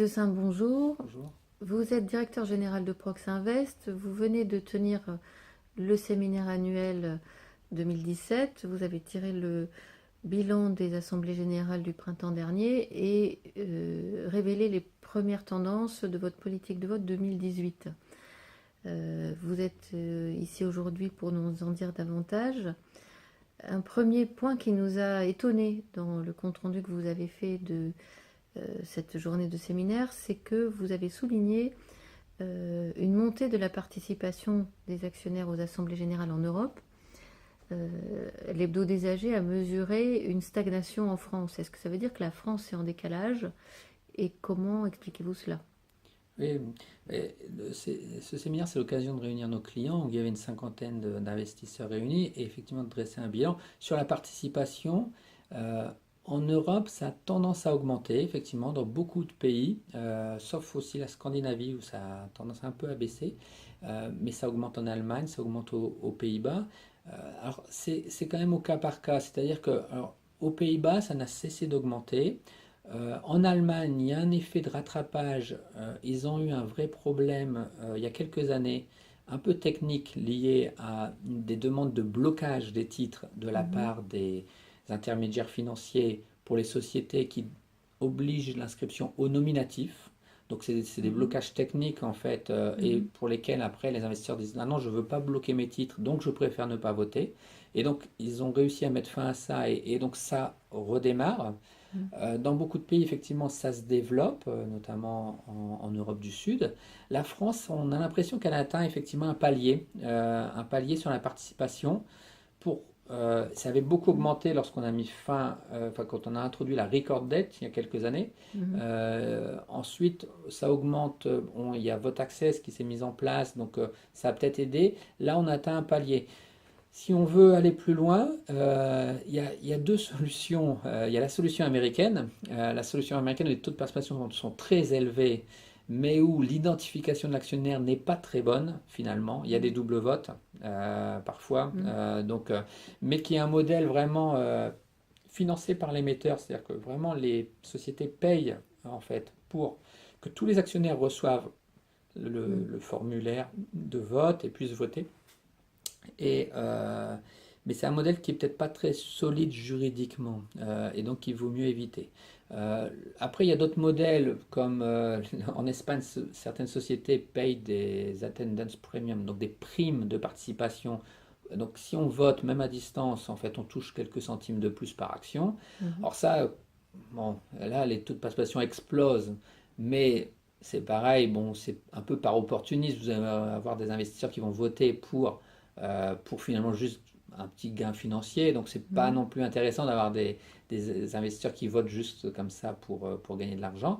de Saint, bonjour. Bonjour. Vous êtes directeur général de Proxinvest. Vous venez de tenir le séminaire annuel 2017. Vous avez tiré le bilan des assemblées générales du printemps dernier et révélé les premières tendances de votre politique de vote 2018. Vous êtes ici aujourd'hui pour nous en dire davantage. Un premier point qui nous a étonnés dans le compte-rendu que vous avez fait de cette journée de séminaire, c'est que vous avez souligné une montée de la participation des actionnaires aux assemblées générales en Europe. L'hebdo des AG a mesuré une stagnation en France. Est-ce que ça veut dire que la France est en décalage? Et comment expliquez-vous cela? Oui, ce séminaire, c'est l'occasion de réunir nos clients, où il y avait une cinquantaine d'investisseurs réunis, et effectivement de dresser un bilan. Sur la participation, euh, en Europe, ça a tendance à augmenter, effectivement, dans beaucoup de pays, sauf aussi la Scandinavie, où ça a tendance un peu à baisser. Mais ça augmente en Allemagne, ça augmente aux Pays-Bas. Alors, c'est quand même au cas par cas, c'est-à-dire que alors, aux Pays-Bas, ça n'a cessé d'augmenter. En Allemagne, il y a un effet de rattrapage. Ils ont eu un vrai problème il y a quelques années, un peu technique, lié à des demandes de blocage des titres de la Mhm, part des intermédiaires financiers pour les sociétés qui obligent l'inscription au nominatif. Donc c'est des mhm, blocages techniques en fait, et mhm, pour lesquels après les investisseurs disent ah non, je ne veux pas bloquer mes titres, donc je préfère ne pas voter. Et donc ils ont réussi à mettre fin à ça, et donc ça redémarre. mhm. Dans beaucoup de pays, effectivement, ça se développe, notamment en Europe du Sud. La France, on a l'impression qu'elle a atteint effectivement un palier sur la participation. Ça avait beaucoup augmenté lorsqu'on a mis fin, enfin quand on a introduit la record date il y a quelques années. Mhm. Ensuite, ça augmente, il y a Vote Access qui s'est mis en place, donc ça a peut-être aidé. Là, on a atteint un palier. Si on veut aller plus loin, il y a deux solutions. Il y a la solution américaine. La solution américaine, où les taux de participation sont très élevés, mais où l'identification de l'actionnaire n'est pas très bonne, finalement. Il y a des doubles votes, parfois. Mhm. Mais qui est un modèle vraiment financé par l'émetteur. C'est-à-dire que vraiment, les sociétés payent, en fait, pour que tous les actionnaires reçoivent Mhm. le formulaire de vote et puissent voter. Et, mais c'est un modèle qui est peut-être pas très solide juridiquement, et donc il vaut mieux éviter. Après, il y a d'autres modèles, comme en Espagne, certaines sociétés payent des attendance premium, donc des primes de participation. Donc si on vote, même à distance, en fait, on touche quelques centimes de plus par action. Mhm. Alors ça, bon, là, les taux de participation explosent, mais c'est pareil, bon, c'est un peu par opportunisme. Vous allez avoir des investisseurs qui vont voter pour finalement juste un petit gain financier. Donc c'est pas Mhm. non plus intéressant d'avoir des investisseurs qui votent juste comme ça pour gagner de l'argent.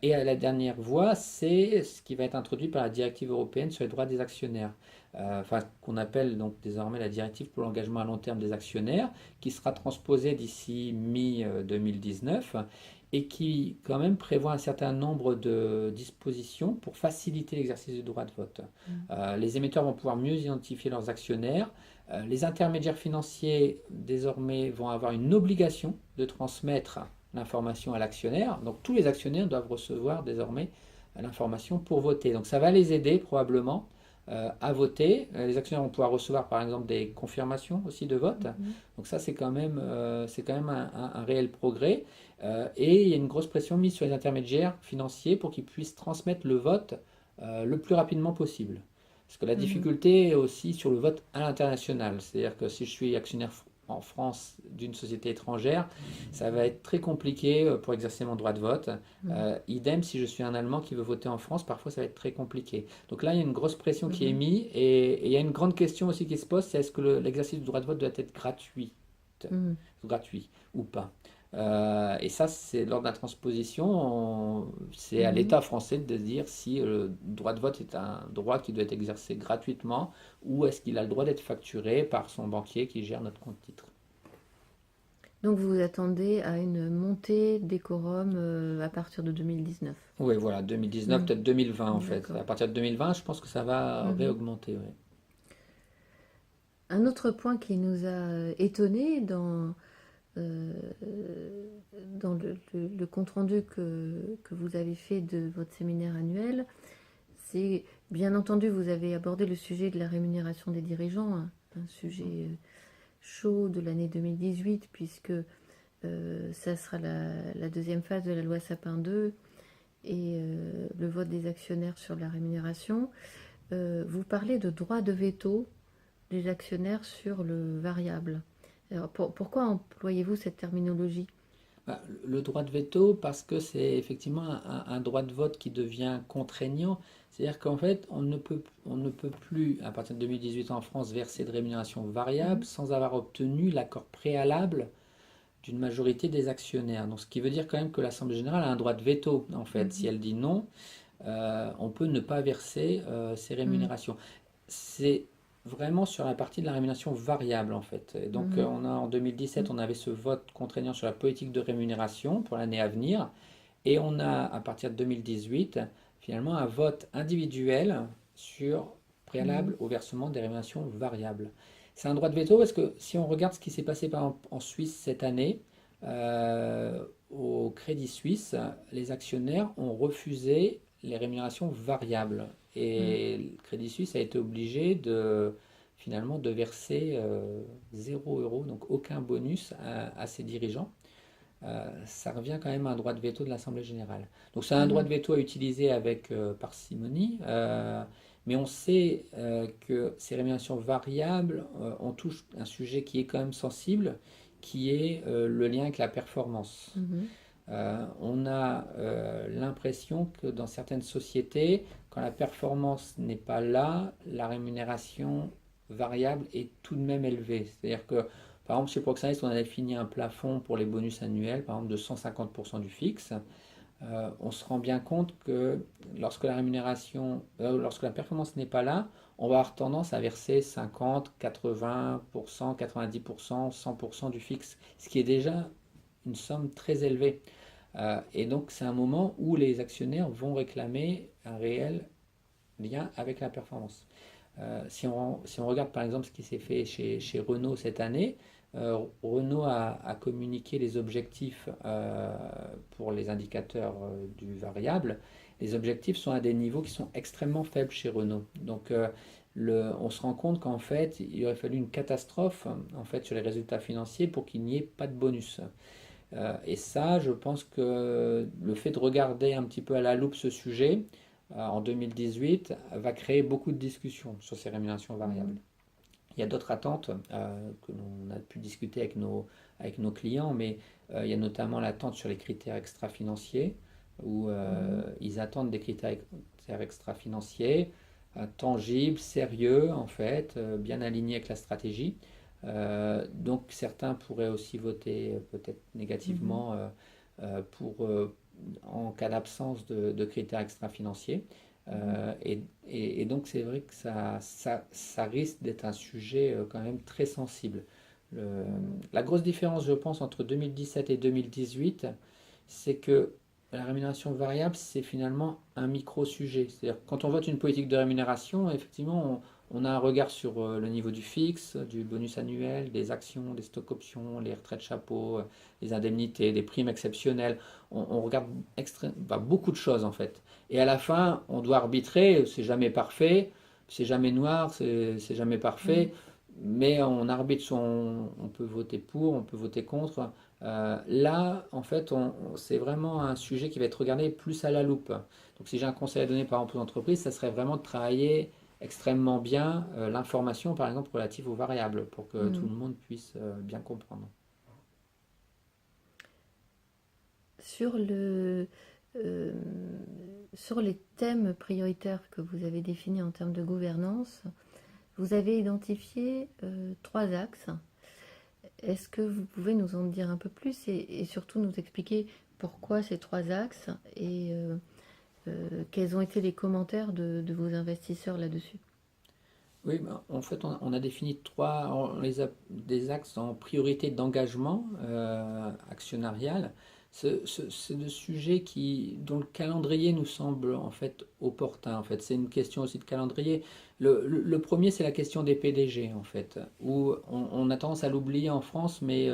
Et à la dernière voie, c'est ce qui va être introduit par la directive européenne sur les droits des actionnaires. Enfin, qu'on appelle donc désormais la directive pour l'engagement à long terme des actionnaires, qui sera transposée d'ici mi-2019 et qui quand même prévoit un certain nombre de dispositions pour faciliter l'exercice du droit de vote. Mhm. Les émetteurs vont pouvoir mieux identifier leurs actionnaires. Les intermédiaires financiers, désormais, vont avoir une obligation de transmettre l'information à l'actionnaire. Donc tous les actionnaires doivent recevoir désormais l'information pour voter. Donc ça va les aider probablement à voter. Les actionnaires vont pouvoir recevoir par exemple des confirmations aussi de vote. Mhm. Donc ça c'est quand même un réel progrès. Et il y a une grosse pression mise sur les intermédiaires financiers pour qu'ils puissent transmettre le vote le plus rapidement possible. Parce que la Mhm. difficulté est aussi sur le vote à l'international. C'est-à-dire que si je suis actionnaire en France d'une société étrangère, ça va être très compliqué pour exercer mon droit de vote. Mhm. Idem si je suis un Allemand qui veut voter en France, parfois ça va être très compliqué. Donc là, il y a une grosse pression qui est Mhm. mise, et il y a une grande question aussi qui se pose, c'est est-ce que l'exercice du droit de vote doit être Mhm. gratuit ou pas. Et ça, c'est lors de la transposition, c'est à Mhm. l'État français de dire si le droit de vote est un droit qui doit être exercé gratuitement, ou est-ce qu'il a le droit d'être facturé par son banquier qui gère notre compte titre. Donc vous vous attendez à une montée des quorums à partir de 2019. Oui, voilà, 2019, Mhm. peut-être 2020 en fait. D'accord. À partir de 2020, je pense que ça va Mhm. réaugmenter. Ouais. Un autre point qui nous a étonné euh, dans le compte-rendu que vous avez fait de votre séminaire annuel, c'est, bien entendu, vous avez abordé le sujet de la rémunération des dirigeants, hein, un sujet chaud de l'année 2018, puisque ça sera la deuxième phase de la loi Sapin 2 et le vote des actionnaires sur la rémunération. Vous parlez de droit de veto des actionnaires sur le variable. Alors, pourquoi employez-vous cette terminologie? Bah, le droit de veto, parce que c'est effectivement un droit de vote qui devient contraignant. C'est-à-dire qu'en fait, on ne peut plus, à partir de 2018 en France, verser de rémunération variable Mhm, sans avoir obtenu l'accord préalable d'une majorité des actionnaires. Donc, ce qui veut dire quand même que l'Assemblée générale a un droit de veto, en fait. Si mhm, elle dit non, on peut ne pas verser ces mhm, rémunérations. C'est vraiment sur la partie de la rémunération variable, en fait. Et donc, mhm, en 2017, on avait ce vote contraignant sur la politique de rémunération pour l'année à venir. Et on a, à partir de 2018, finalement, un vote individuel sur mhm, préalable au versement des rémunérations variables. C'est un droit de veto parce que si on regarde ce qui s'est passé par exemple en Suisse cette année, au Crédit Suisse, les actionnaires ont refusé les rémunérations variables. mhm, Et le Crédit Suisse a été obligé de finalement de verser 0 euro, donc aucun bonus à ses dirigeants. Ça revient quand même à un droit de veto de l'Assemblée générale. Donc c'est un droit mhm, de veto à utiliser avec parcimonie, mais on sait que ces rémunérations variables, on touche un sujet qui est quand même sensible, qui est le lien avec la performance. mhm, On a l'impression que dans certaines sociétés, quand la performance n'est pas là, la rémunération variable est tout de même élevée. C'est-à-dire que, par exemple, chez Proximus, on a défini un plafond pour les bonus annuels, par exemple de 150% du fixe. On se rend bien compte que lorsque la performance n'est pas là, on va avoir tendance à verser 50, 80%, 90%, 100% du fixe, ce qui est déjà une somme très élevée. Et donc, c'est un moment où les actionnaires vont réclamer un réel lien avec la performance. Si on regarde par exemple ce qui s'est fait chez Renault cette année, Renault a communiqué les objectifs pour les indicateurs du variable. Les objectifs sont à des niveaux qui sont extrêmement faibles chez Renault. Donc, on se rend compte qu'en fait, il aurait fallu une catastrophe en fait, sur les résultats financiers pour qu'il n'y ait pas de bonus. Et ça, je pense que le fait de regarder un petit peu à la loupe ce sujet en 2018 va créer beaucoup de discussions sur ces rémunérations variables. mhm, Il y a d'autres attentes que l'on a pu discuter avec nos clients, mais il y a notamment l'attente sur les critères extra-financiers, où mhm, ils attendent des critères extra-financiers tangibles, sérieux, en fait, bien alignés avec la stratégie. Donc certains pourraient aussi voter peut-être mhm, négativement en cas d'absence de critères extra-financiers. mhm, Et donc c'est vrai que ça risque d'être un sujet quand même très sensible. Le- mhm, la grosse différence, je pense, entre 2017 et 2018, c'est que la rémunération variable, c'est finalement un micro-sujet. C'est-à-dire quand on vote une politique de rémunération, effectivement, on a un regard sur le niveau du fixe, du bonus annuel, des actions, des stocks options, les retraites chapeau, les indemnités, des primes exceptionnelles. On regarde beaucoup de choses en fait. Et à la fin, on doit arbitrer, c'est jamais parfait, c'est jamais noir, c'est jamais mhm, parfait, mais on arbitre, on peut voter pour, on peut voter contre. Là, en fait, c'est vraiment un sujet qui va être regardé plus à la loupe. Donc si j'ai un conseil à donner par exemple aux entreprises, ça serait vraiment de travailler extrêmement bien l'information, par exemple, relative aux variables, pour que tout mhm. le monde puisse bien comprendre. Sur euh, sur les thèmes prioritaires que vous avez définis en termes de gouvernance, vous avez identifié trois axes. Est-ce que vous pouvez nous en dire un peu plus et surtout nous expliquer pourquoi ces trois axes et quels ont été les commentaires de vos investisseurs là-dessus? Oui, ben, en fait, on a défini des axes en priorité d'engagement actionnarial. C'est des sujets dont le calendrier nous semble en fait opportun. En fait, c'est une question aussi de calendrier. Le premier, c'est la question des PDG en fait, où on a tendance à l'oublier en France, mais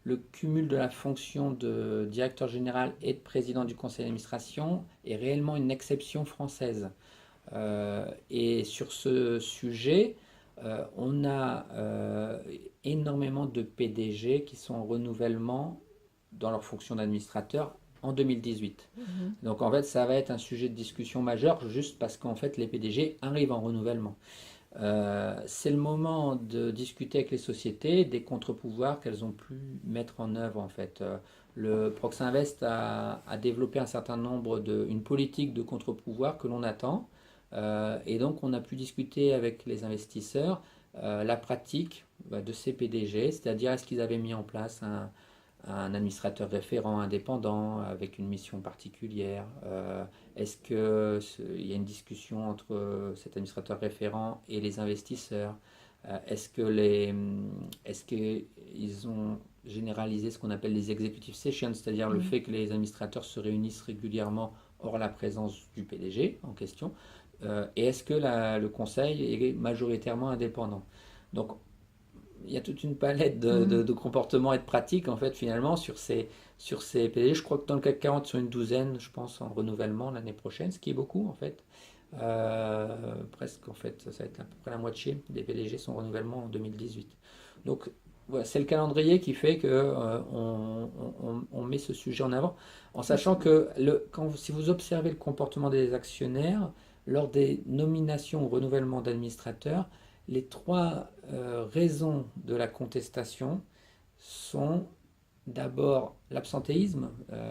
le cumul de la fonction de directeur général et de président du conseil d'administration est réellement une exception française. Et sur ce sujet, on a énormément de PDG qui sont en renouvellement dans leur fonction d'administrateur en 2018. Mhm. Donc en fait, ça va être un sujet de discussion majeur juste parce qu'en fait, les PDG arrivent en renouvellement. C'est le moment de discuter avec les sociétés des contre-pouvoirs qu'elles ont pu mettre en œuvre en fait. Le Proxinvest a développé un certain nombre une politique de contre-pouvoirs que l'on attend. Et donc on a pu discuter avec les investisseurs la pratique de ces PDG, c'est-à-dire est-ce qu'ils avaient mis en place un administrateur référent indépendant avec une mission particulière. Est-ce qu'il y a une discussion entre cet administrateur référent et les investisseurs? Est-ce qu'ils ont généralisé ce qu'on appelle les executive sessions, c'est-à-dire le Mhm. fait que les administrateurs se réunissent régulièrement hors la présence du PDG en question? Et est-ce que le conseil est majoritairement indépendant? Donc il y a toute une palette Mhm. de comportements et de pratiques en fait finalement sur ces PDG. Je crois que dans le CAC 40 sur une douzaine, je pense, en renouvellement l'année prochaine, ce qui est beaucoup en fait. Presque en fait, ça va être à peu près la moitié des PDG sont en renouvellement en 2018. Donc voilà, c'est le calendrier qui fait que on met ce sujet en avant, en sachant que si vous observez le comportement des actionnaires lors des nominations ou renouvellement d'administrateurs, les trois raisons de la contestation sont d'abord l'absentéisme.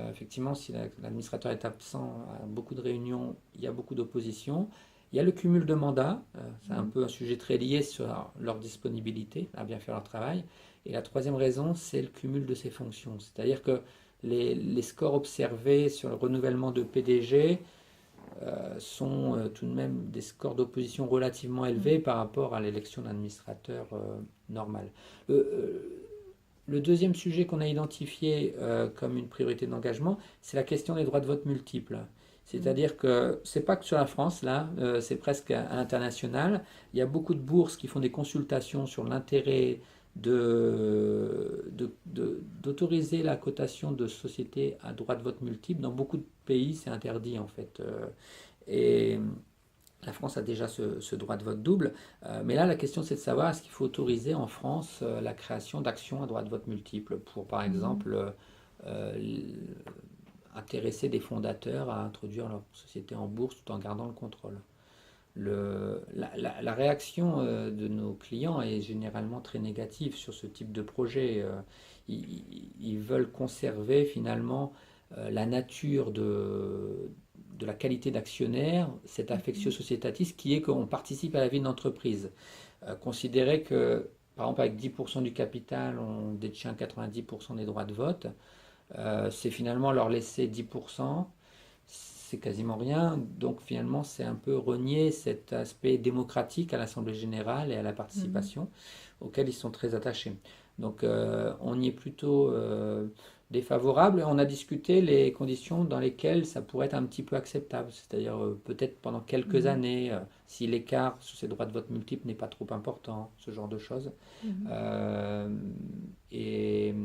Effectivement, si l'administrateur est absent à beaucoup de réunions, il y a beaucoup d'opposition. Il y a le cumul de mandats, c'est un Mhm. peu un sujet très lié sur leur disponibilité à bien faire leur travail. Et la troisième raison, c'est le cumul de ces fonctions. C'est-à-dire que les scores observés sur le renouvellement de PDG sont tout de même des scores d'opposition relativement élevés Mhm. par rapport à l'élection d'un administrateur normal. Le deuxième sujet qu'on a identifié comme une priorité d'engagement, c'est la question des droits de vote multiples. Mhm. C'est-à-dire que c'est pas que sur la France, là, c'est presque à l'international. Il y a beaucoup de bourses qui font des consultations sur l'intérêt d'autoriser la cotation de sociétés à droit de vote multiple. Dans beaucoup de pays, c'est interdit en fait. Et la France a déjà ce droit de vote double. Mais là, la question, c'est de savoir est-ce qu'il faut autoriser en France la création d'actions à droit de vote multiple pour, par Mhm. exemple, euh, intéresser des fondateurs à introduire leur société en bourse tout en gardant le contrôle. La réaction de nos clients est généralement très négative sur ce type de projet. Ils veulent conserver finalement la nature de la qualité d'actionnaire, cet affectio Mhm. societatis qui est qu'on participe à la vie d'une entreprise. Considérer que, par exemple, avec 10% du capital, on détient 90% des droits de vote, c'est finalement leur laisser 10%, c'est quasiment rien. Donc finalement, c'est un peu renier cet aspect démocratique à l'Assemblée générale et à la Mhm. participation auquel ils sont très attachés. Donc on y est plutôt défavorable. On a discuté les conditions dans lesquelles ça pourrait être un petit peu acceptable, c'est-à-dire peut-être pendant quelques Mhm. années, si l'écart sur ces droits de vote multiples n'est pas trop important, ce genre de choses. Mhm. Euh, et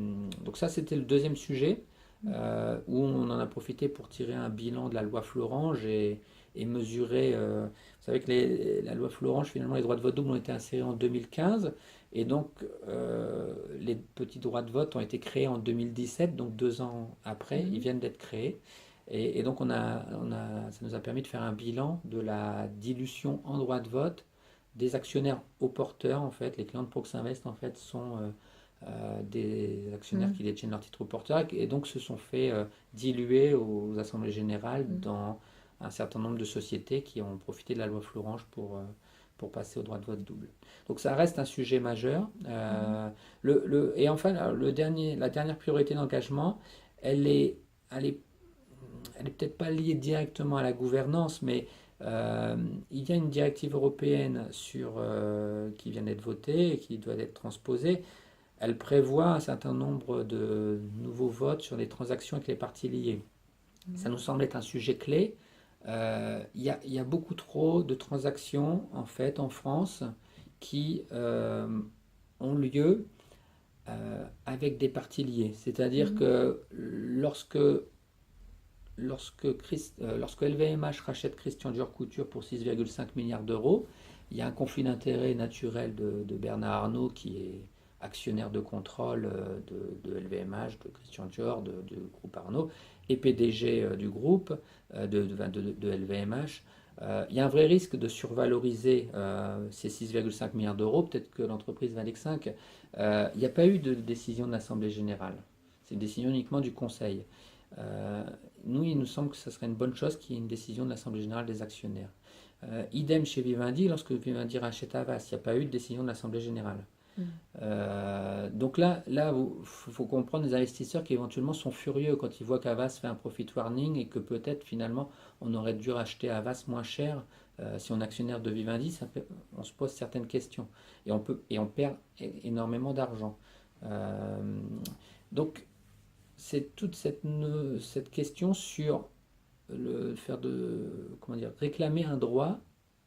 donc ça, c'était le deuxième sujet où on en a profité pour tirer un bilan de la loi Florange et mesurer. Vous savez que la loi Florange, finalement, les droits de vote double ont été insérés en 2015 et donc les petits droits de vote ont été créés en 2017, donc 2 ans après, ils Mhm. viennent d'être créés. Et donc ça nous a permis de faire un bilan de la dilution en droits de vote des actionnaires au porteur, en fait. Les clients de Proxinvest, en fait, sont des actionnaires Mhm. qui détiennent leur titre au porteur et donc se sont fait diluer aux assemblées générales Mhm. dans un certain nombre de sociétés qui ont profité de la loi Florange pour passer au droit de vote double. Donc ça reste un sujet majeur. Mhm. Et enfin, la dernière priorité d'engagement, elle est, elle est elle n'est peut-être pas liée directement à la gouvernance, mais il y a une directive européenne qui vient d'être votée et qui doit être transposée. Elle prévoit un certain nombre de nouveaux votes sur les transactions avec les parties liées. Ça Mhm. nous semble être un sujet clé. Il y a beaucoup trop de transactions en fait en France qui ont lieu avec des parties liées. C'est-à-dire que lorsque LVMH rachète Christian Dior Couture pour 6,5 milliards d'euros, il y a un conflit d'intérêts naturel de Bernard Arnault, qui est actionnaire de contrôle de LVMH, de Christian Dior, du groupe Arnault, et PDG du groupe, de LVMH. Il y a un vrai risque de survaloriser ces 6,5 milliards d'euros. Peut-être que l'entreprise valait que 5. Il n'y a pas eu de décision de l'Assemblée générale. C'est une décision uniquement du Conseil. Nous, il nous semble que ce serait une bonne chose qu'il y ait une décision de l'Assemblée générale des actionnaires. Idem chez Vivendi, lorsque Vivendi rachète Havas, il n'y a pas eu de décision de l'Assemblée générale. Donc là, faut comprendre les investisseurs qui éventuellement sont furieux quand ils voient qu'Havas fait un profit warning et que peut-être finalement on aurait dû racheter Havas moins cher. Si on est actionnaire de Vivendi, on se pose certaines questions et on perd énormément d'argent. Donc c'est toute cette question sur réclamer un droit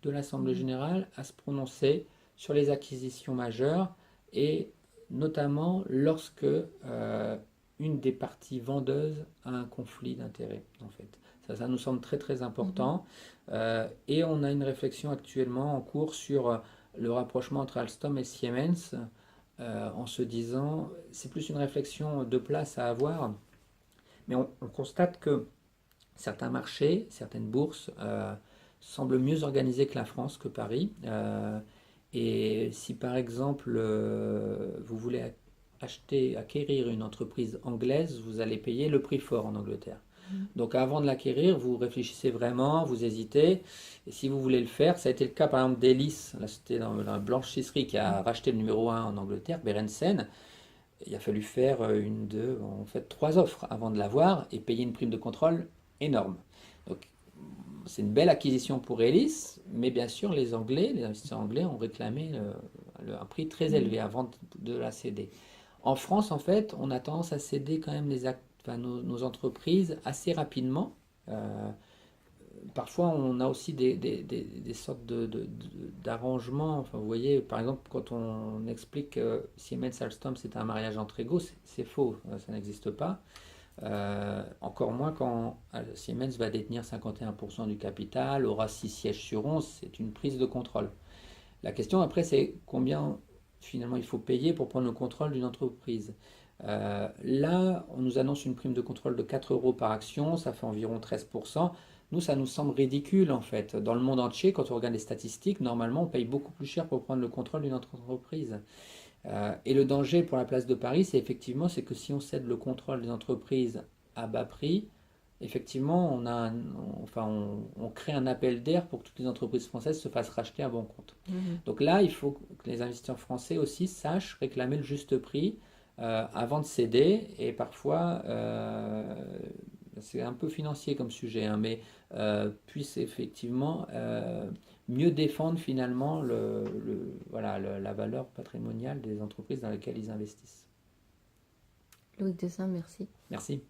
de l'Assemblée générale à se prononcer sur les acquisitions majeures, et notamment lorsque une des parties vendeuses a un conflit d'intérêts, en fait. Ça nous semble très très important. Et on a une réflexion actuellement en cours sur le rapprochement entre Alstom et Siemens, en se disant, c'est plus une réflexion de place à avoir, mais on constate que certains marchés, certaines bourses semblent mieux organisées que la France, que Paris. Et si par exemple vous voulez acquérir une entreprise anglaise, vous allez payer le prix fort en Angleterre. Donc avant de l'acquérir, vous réfléchissez vraiment, vous hésitez. Et si vous voulez le faire, ça a été le cas par exemple d'Elis, là c'était dans la blanchisserie qui a racheté le numéro 1 en Angleterre, Berendsen. Il a fallu faire trois offres avant de l'avoir et payer une prime de contrôle énorme. Donc c'est une belle acquisition pour Elis, mais bien sûr les investisseurs anglais ont réclamé un prix très élevé avant de la céder. En France, en fait, on a tendance à céder quand même nos entreprises assez rapidement. Parfois, on a aussi des sortes d'arrangements. Enfin, vous voyez, par exemple, quand on explique que Siemens Alstom c'est un mariage entre égaux, c'est faux, ça n'existe pas. Encore moins quand Siemens va détenir 51% du capital, aura 6 sièges sur 11, c'est une prise de contrôle. La question après, c'est combien finalement il faut payer pour prendre le contrôle d'une entreprise. Là, on nous annonce une prime de contrôle de 4 euros par action, ça fait environ 13%. Nous, ça nous semble ridicule en fait. Dans le monde entier, quand on regarde les statistiques, normalement, on paye beaucoup plus cher pour prendre le contrôle d'une entreprise. Et le danger pour la place de Paris, c'est que si on cède le contrôle des entreprises à bas prix, effectivement, on crée un appel d'air pour que toutes les entreprises françaises se fassent racheter à bon compte. Donc là, il faut que les investisseurs français aussi sachent réclamer le juste prix avant de céder. Et parfois, c'est un peu financier comme sujet, hein, mais puissent effectivement mieux défendre finalement la valeur patrimoniale des entreprises dans lesquelles ils investissent. Loïc Dessin, merci. Merci.